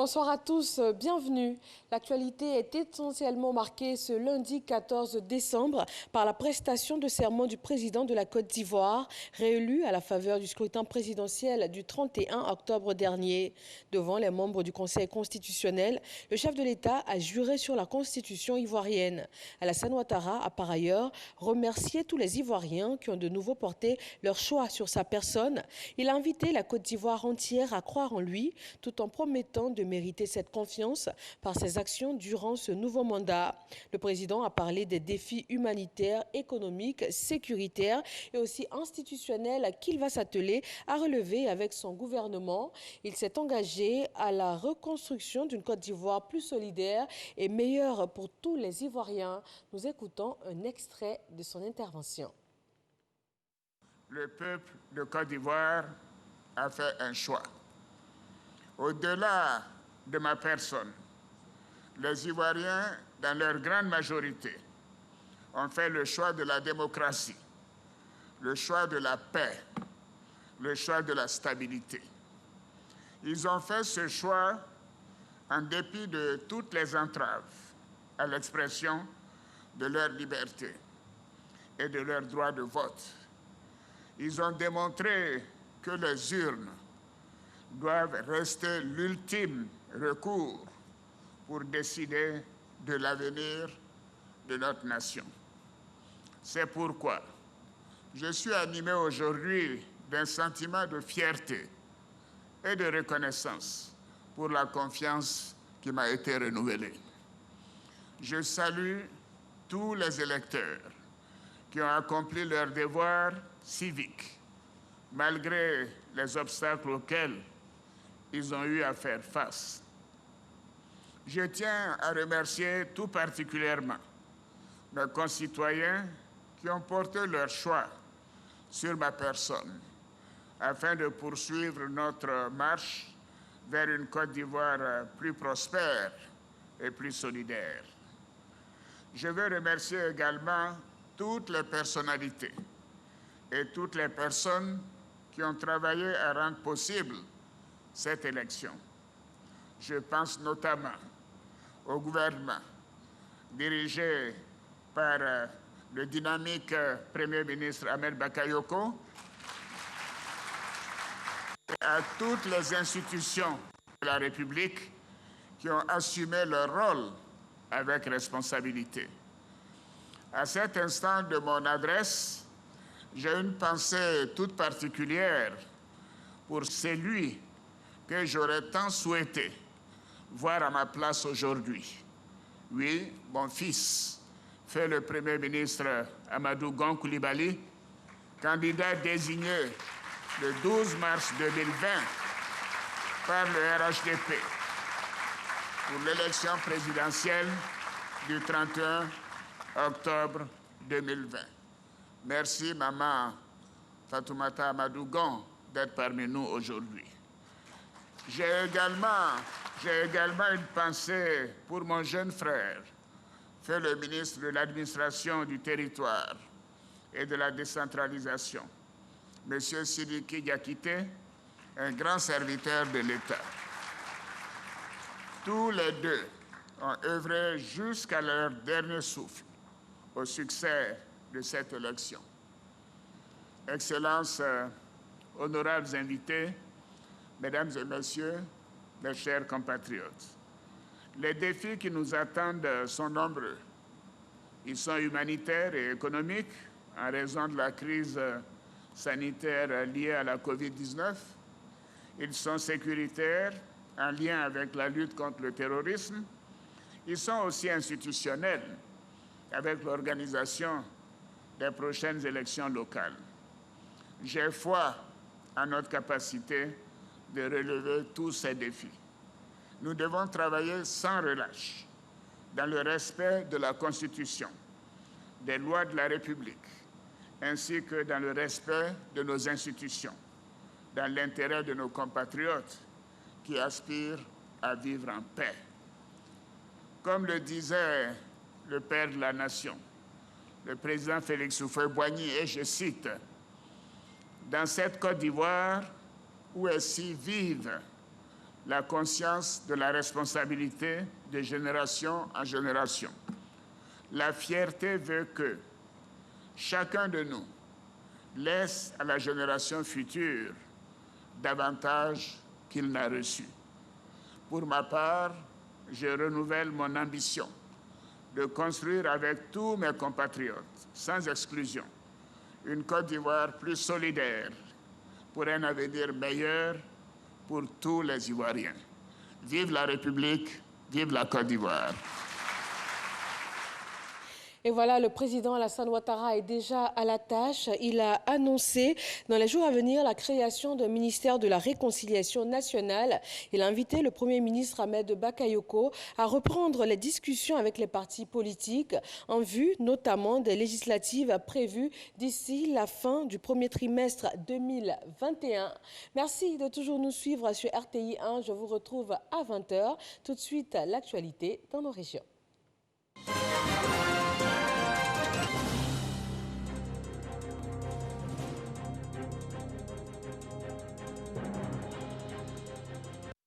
Bonsoir à tous, bienvenue. L'actualité est essentiellement marquée ce lundi 14 décembre par la prestation de serment du président de la Côte d'Ivoire, réélu à la faveur du scrutin présidentiel du 31 octobre dernier. Devant les membres du Conseil constitutionnel, le chef de l'État a juré sur la constitution ivoirienne. Alassane Ouattara a par ailleurs remercié tous les Ivoiriens qui ont de nouveau porté leur choix sur sa personne. Il a invité la Côte d'Ivoire entière à croire en lui, tout en promettant de mériter cette confiance par ses actions durant ce nouveau mandat. Le président a parlé des défis humanitaires, économiques, sécuritaires et aussi institutionnels qu'il va s'atteler à relever avec son gouvernement. Il s'est engagé à la reconstruction d'une Côte d'Ivoire plus solidaire et meilleure pour tous les Ivoiriens. Nous écoutons un extrait de son intervention. Le peuple de Côte d'Ivoire a fait un choix. Au-delà de ma personne, les Ivoiriens, dans leur grande majorité, ont fait le choix de la démocratie, le choix de la paix, le choix de la stabilité. Ils ont fait ce choix en dépit de toutes les entraves à l'expression de leur liberté et de leur droit de vote. Ils ont démontré que les urnes doivent rester l'ultime recours pour décider de l'avenir de notre nation. C'est pourquoi je suis animé aujourd'hui d'un sentiment de fierté et de reconnaissance pour la confiance qui m'a été renouvelée. Je salue tous les électeurs qui ont accompli leur devoir civique, malgré les obstacles auxquels ils ont eu à faire face. Je tiens à remercier tout particulièrement mes concitoyens qui ont porté leur choix sur ma personne afin de poursuivre notre marche vers une Côte d'Ivoire plus prospère et plus solidaire. Je veux remercier également toutes les personnalités et toutes les personnes qui ont travaillé à rendre possible cette élection. Je pense notamment au gouvernement dirigé par le dynamique Premier ministre Ahmed Bakayoko et à toutes les institutions de la République qui ont assumé leur rôle avec responsabilité. À cet instant de mon adresse, j'ai une pensée toute particulière pour celui que j'aurais tant souhaité voir à ma place aujourd'hui. Oui, mon fils, fait le Premier ministre Amadou Gon Coulibaly, candidat désigné le 12 mars 2020 par le RHDP pour l'élection présidentielle du 31 octobre 2020. Merci, maman Fatoumata Amadou Gon, d'être parmi nous aujourd'hui. J'ai également une pensée pour mon jeune frère, fait le ministre de l'Administration du Territoire et de la Décentralisation, M. Sidiki Diakité, un grand serviteur de l'État. Tous les deux ont œuvré jusqu'à leur dernier souffle au succès de cette élection. Excellences, honorables invités, Mesdames et Messieurs, mes chers compatriotes, les défis qui nous attendent sont nombreux. Ils sont humanitaires et économiques en raison de la crise sanitaire liée à la COVID-19. Ils sont sécuritaires en lien avec la lutte contre le terrorisme. Ils sont aussi institutionnels avec l'organisation des prochaines élections locales. J'ai foi en notre capacité de relever tous ces défis. Nous devons travailler sans relâche dans le respect de la Constitution, des lois de la République, ainsi que dans le respect de nos institutions, dans l'intérêt de nos compatriotes qui aspirent à vivre en paix. Comme le disait le père de la nation, le président Félix Houphouët-Boigny, et je cite, « Dans cette Côte d'Ivoire où est si vive la conscience de la responsabilité de génération en génération. La fierté veut que chacun de nous laisse à la génération future davantage qu'il n'a reçu. Pour ma part, je renouvelle mon ambition de construire avec tous mes compatriotes, sans exclusion, une Côte d'Ivoire plus solidaire pour un avenir meilleur pour tous les Ivoiriens. Vive la République, vive la Côte d'Ivoire. Et voilà, le président Alassane Ouattara est déjà à la tâche. Il a annoncé dans les jours à venir la création d'un ministère de la réconciliation nationale. Il a invité le Premier ministre Ahmed Bakayoko à reprendre les discussions avec les partis politiques en vue notamment des législatives prévues d'ici la fin du premier trimestre 2021. Merci de toujours nous suivre sur RTI 1. Je vous retrouve à 20h. Tout de suite, l'actualité dans nos régions.